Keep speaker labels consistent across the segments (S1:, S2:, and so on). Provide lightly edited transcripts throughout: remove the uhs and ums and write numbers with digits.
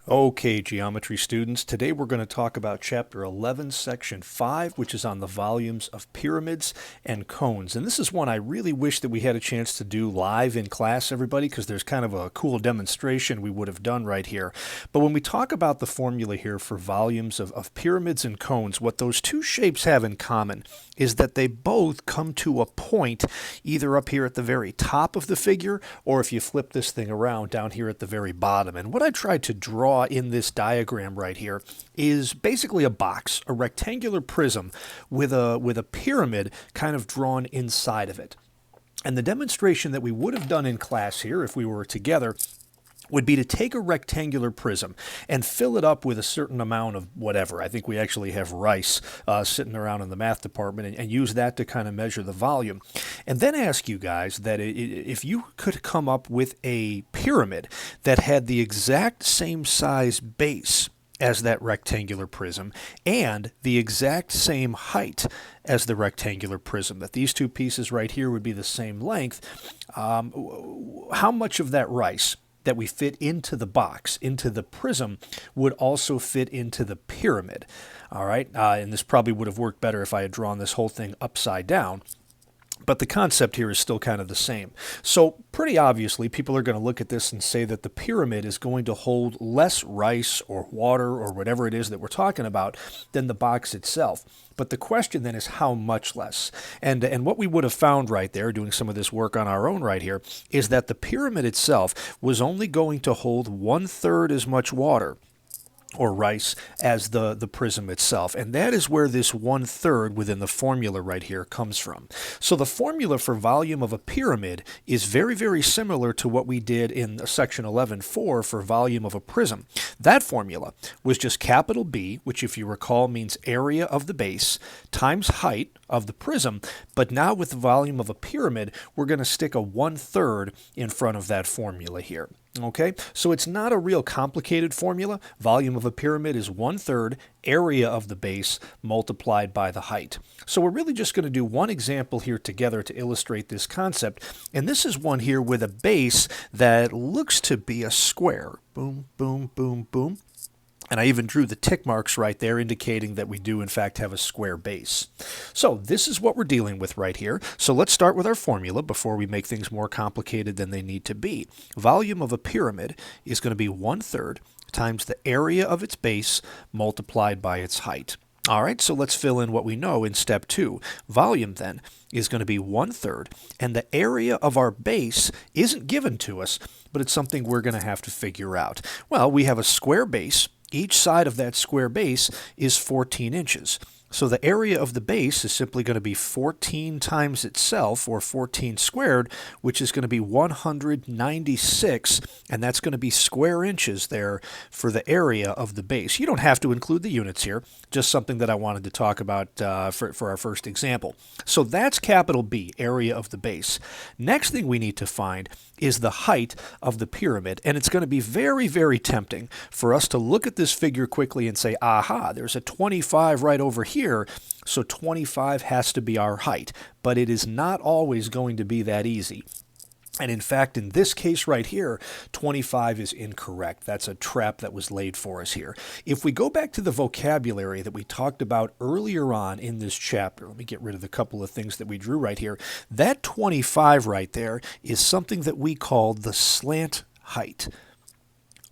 S1: Okay, geometry students, today we're going to talk about Chapter 11, Section 5, which is on the volumes of pyramids and cones. And this is one I really wish that we had a chance to do live in class, everybody, because there's kind of a cool demonstration we would have done right here. But when we talk about the formula here for volumes of pyramids and cones, what those two shapes have in common is that they both come to a point either up here at the very top of the figure, or if you flip this thing around, down here at the very bottom. And what I tried to draw in this diagram right here is basically a box, a rectangular prism with a pyramid kind of drawn inside of it. And the demonstration that we would have done in class here if we were together would be to take a rectangular prism and fill it up with a certain amount of whatever. I think we actually have rice sitting around in the math department, and use that to kind of measure the volume. And then ask you guys that if you could come up with a pyramid that had the exact same size base as that rectangular prism and the exact same height as the rectangular prism, that these two pieces right here would be the same length, how much of that rice that we fit into the box, into the prism, would also fit into the pyramid? All right, and this probably would have worked better if I had drawn this whole thing upside down. But the concept here is still kind of the same. So pretty obviously, people are going to look at this and say that the pyramid is going to hold less rice or water or whatever it is that we're talking about than the box itself. But the question then is how much less? And what we would have found right there, doing some of this work on our own right here, is that the pyramid itself was only going to hold 1/3 as much water or rice as the prism itself. And that is where this 1/3 within the formula right here comes from. So the formula for volume of a pyramid is very, very similar to what we did in section 11.4 for volume of a prism. That formula was just capital B, which if you recall means area of the base, times height of the prism. But now with the volume of a pyramid, we're going to stick a 1/3 in front of that formula here. Okay, so it's not a real complicated formula. Volume of a pyramid is 1/3 area of the base multiplied by the height. So we're really just going to do one example here together to illustrate this concept. And this is one here with a base that looks to be a square. Boom, boom, boom, boom. And I even drew the tick marks right there indicating that we do in fact have a square base. So this is what we're dealing with right here. So let's start with our formula before we make things more complicated than they need to be. Volume of a pyramid is going to be 1/3 times the area of its base multiplied by its height. All right, so let's fill in what we know in step 2. Volume then is going to be 1/3, and the area of our base isn't given to us, but it's something we're going to have to figure out. Well, we have a square base. Each side of that square base is 14 inches. So the area of the base is simply going to be 14 times itself, or 14 squared, which is going to be 196, and that's going to be square inches there for the area of the base. You don't have to include the units here, just something that I wanted to talk about for our first example. So that's capital B, area of the base. Next thing we need to find is the height of the pyramid, and it's going to be very, very tempting for us to look at this figure quickly and say, aha, there's a 25 right over here, so 25 has to be our height. But it is not always going to be that easy. And in fact, in this case right here, 25 is incorrect. That's a trap that was laid for us here. If we go back to the vocabulary that we talked about earlier on in this chapter, let me get rid of the couple of things that we drew right here. That 25 right there is something that we called the slant height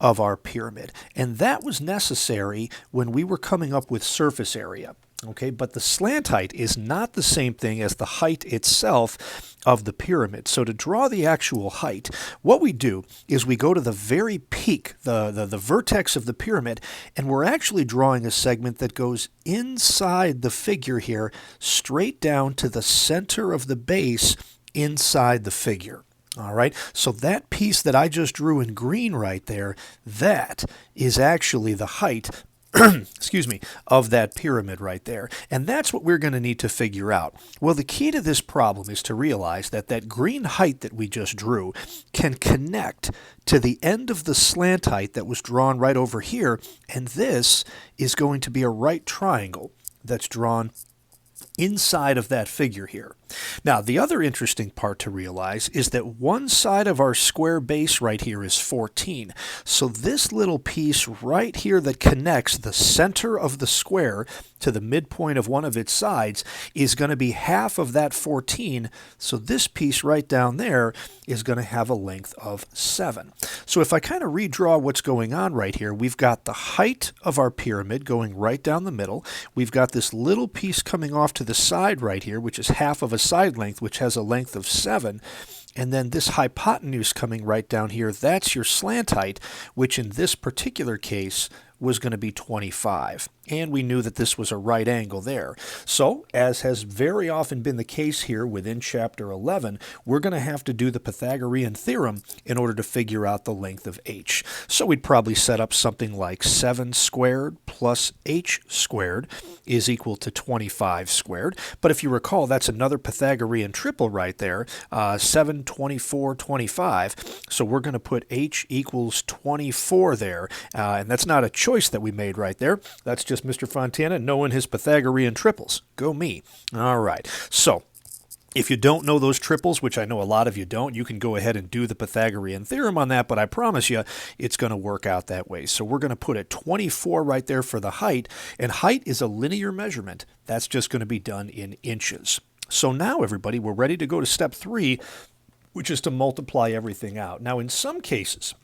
S1: of our pyramid. And that was necessary when we were coming up with surface area. Okay, but the slant height is not the same thing as the height itself of the pyramid. So to draw the actual height, what we do is we go to the very peak, the vertex of the pyramid, and we're actually drawing a segment that goes inside the figure here, straight down to the center of the base inside the figure. All right, so that piece that I just drew in green right there, that is actually the height excuse me, of that pyramid right there. And that's what we're going to need to figure out. Well, the key to this problem is to realize that that green height that we just drew can connect to the end of the slant height that was drawn right over here, and this is going to be a right triangle that's drawn inside of that figure here. Now, the other interesting part to realize is that one side of our square base right here is 14. So this little piece right here that connects the center of the square to the midpoint of one of its sides is going to be half of that 14. So this piece right down there is going to have a length of 7. So if I kind of redraw what's going on right here, we've got the height of our pyramid going right down the middle. We've got this little piece coming off to the side right here, which is half of a side length, which has a length of 7. And then this hypotenuse coming right down here, that's your slant height, which in this particular case was going to be 25. And we knew that this was a right angle there. So, as has very often been the case here within Chapter 11, we're going to have to do the Pythagorean theorem in order to figure out the length of h. So we'd probably set up something like 7 squared plus h squared is equal to 25 squared. But if you recall, that's another Pythagorean triple right there, 7, 24, 25. So we're going to put h equals 24 there. And that's not a choice that we made right there. That's just Mr. Fontana knowing his Pythagorean triples. Go me. All right. So if you don't know those triples, which I know a lot of you don't, you can go ahead and do the Pythagorean theorem on that, but I promise you it's going to work out that way. So we're going to put a 24 right there for the height, and height is a linear measurement. That's just going to be done in inches. So now, everybody, we're ready to go to step 3, which is to multiply everything out. Now, in some cases,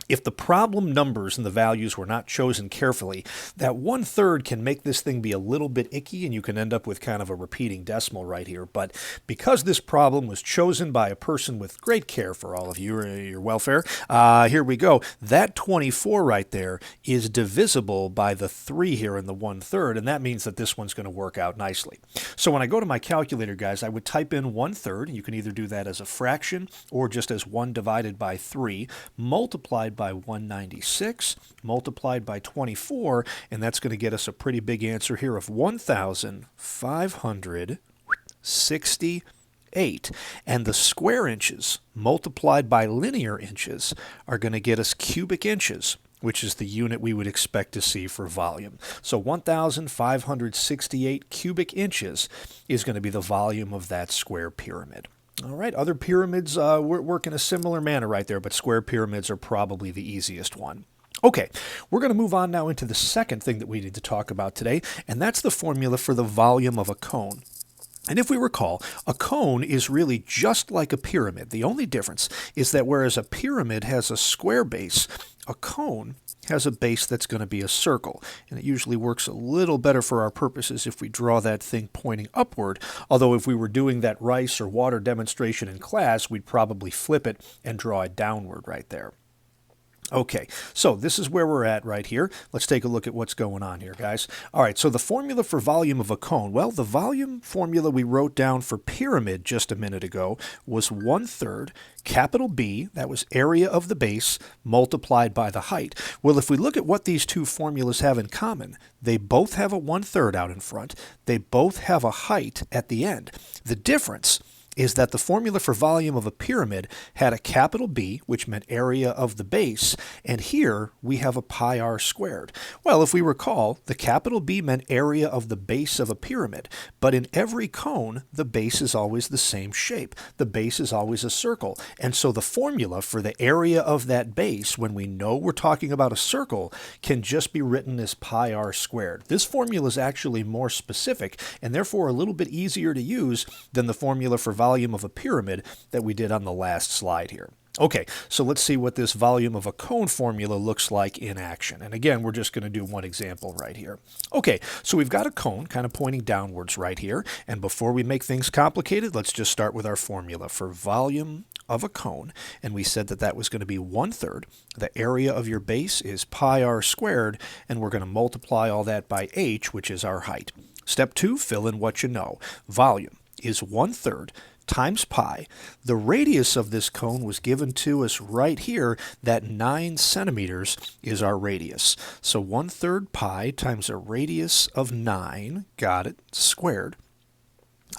S1: if the problem numbers and the values were not chosen carefully, that 1/3 can make this thing be a little bit icky, and you can end up with kind of a repeating decimal right here. But because this problem was chosen by a person with great care for all of you, or your welfare, here we go. That 24 right there is divisible by the 3 here in the 1/3, and that means that this one's going to work out nicely. So when I go to my calculator, guys, I would type in 1/3. You can either do that as a fraction or just as 1 divided by 3, multiplied by 196, multiplied by 24, and that's going to get us a pretty big answer here of 1,568. And the square inches multiplied by linear inches are going to get us cubic inches, which is the unit we would expect to see for volume. So 1,568 cubic inches is going to be the volume of that square pyramid. All right, other pyramids work in a similar manner right there, but square pyramids are probably the easiest one. Okay, we're going to move on now into the second thing that we need to talk about today, and that's the formula for the volume of a cone. And if we recall, a cone is really just like a pyramid. The only difference is that whereas a pyramid has a square base, a cone has a base that's going to be a circle. And it usually works a little better for our purposes if we draw that thing pointing upward. Although if we were doing that rice or water demonstration in class, we'd probably flip it and draw it downward right there. Okay, so this is where we're at right here. Let's take a look at what's going on here, guys. All right, so the formula for volume of a cone. Well, the volume formula we wrote down for pyramid just a minute ago was 1/3, capital B, that was area of the base, multiplied by the height. Well, if we look at what these two formulas have in common, they both have a 1/3 out in front. They both have a height at the end. The difference is that the formula for volume of a pyramid had a capital B, which meant area of the base, and here we have a pi r squared. Well, if we recall, the capital B meant area of the base of a pyramid, but in every cone, the base is always the same shape. The base is always a circle, and so the formula for the area of that base, when we know we're talking about a circle, can just be written as pi r squared. This formula is actually more specific, and therefore a little bit easier to use than the formula for volume of a pyramid that we did on the last slide here. Okay, so let's see what this volume of a cone formula looks like in action. And again, we're just going to do one example right here. Okay, so we've got a cone kind of pointing downwards right here. And before we make things complicated, let's just start with our formula for volume of a cone. And we said that that was going to be 1/3. The area of your base is pi r squared, and we're going to multiply all that by h, which is our height. Step 2, fill in what you know. Volume is 1/3 times pi. The radius of this cone was given to us right here. That 9 centimeters is our radius. So 1/3 pi times a radius of 9, got it, squared.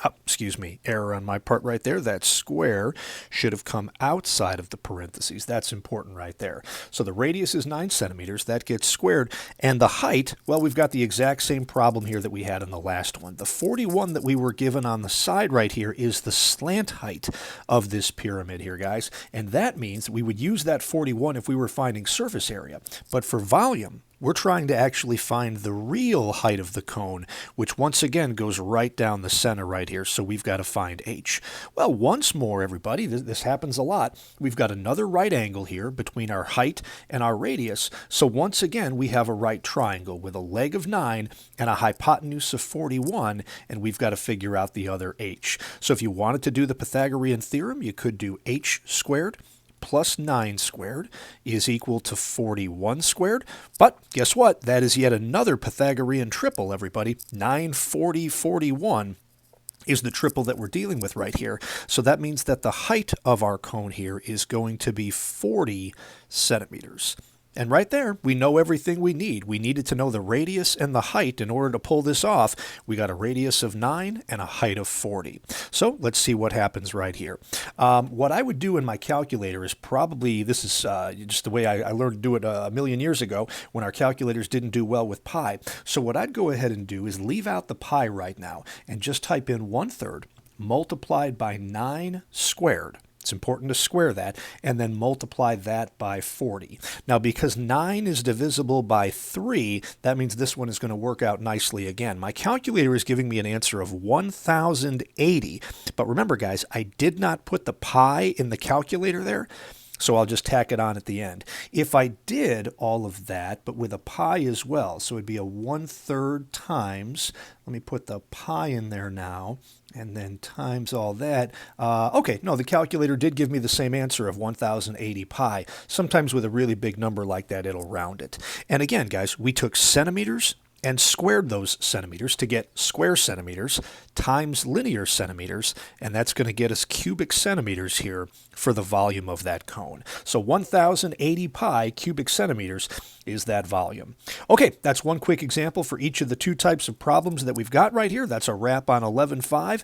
S1: Excuse me, error on my part right there. That square should have come outside of the parentheses. That's important right there. So the radius is 9 centimeters. That gets squared. And the height, well, we've got the exact same problem here that we had in the last one. The 41 that we were given on the side right here is the slant height of this pyramid here, guys. And that means we would use that 41 if we were finding surface area. But for volume, we're trying to actually find the real height of the cone, which once again goes right down the center right here, so we've got to find h. Well, once more, everybody, this happens a lot. We've got another right angle here between our height and our radius, so once again we have a right triangle with a leg of 9 and a hypotenuse of 41, and we've got to figure out the other h. So if you wanted to do the Pythagorean theorem, you could do h squared plus 9 squared is equal to 41 squared. But guess what? That is yet another Pythagorean triple, everybody. 9, 40, 41 is the triple that we're dealing with right here. So that means that the height of our cone here is going to be 40 centimeters. And right there, we know everything we need. We needed to know the radius and the height in order to pull this off. We got a radius of 9 and a height of 40. So let's see what happens right here. What I would do in my calculator is probably, this is just the way I learned to do it a million years ago when our calculators didn't do well with pi. So what I'd go ahead and do is leave out the pi right now and just type in 1/3 multiplied by 9 squared. It's important to square that, and then multiply that by 40. Now, because 9 is divisible by 3, that means this one is going to work out nicely again. My calculator is giving me an answer of 1,080. But remember, guys, I did not put the pi in the calculator there, so I'll just tack it on at the end. If I did all of that, but with a pi as well, so it'd be a 1/3 times, let me put the pi in there now, and then times all that. Okay, no, the calculator did give me the same answer of 1,080 pi. Sometimes with a really big number like that, it'll round it. And again, guys, we took centimeters and squared those centimeters to get square centimeters times linear centimeters, and that's going to get us cubic centimeters here for the volume of that cone. So 1,080 pi cubic centimeters is that volume. Okay, that's one quick example for each of the two types of problems that we've got right here. That's a wrap on 11.5.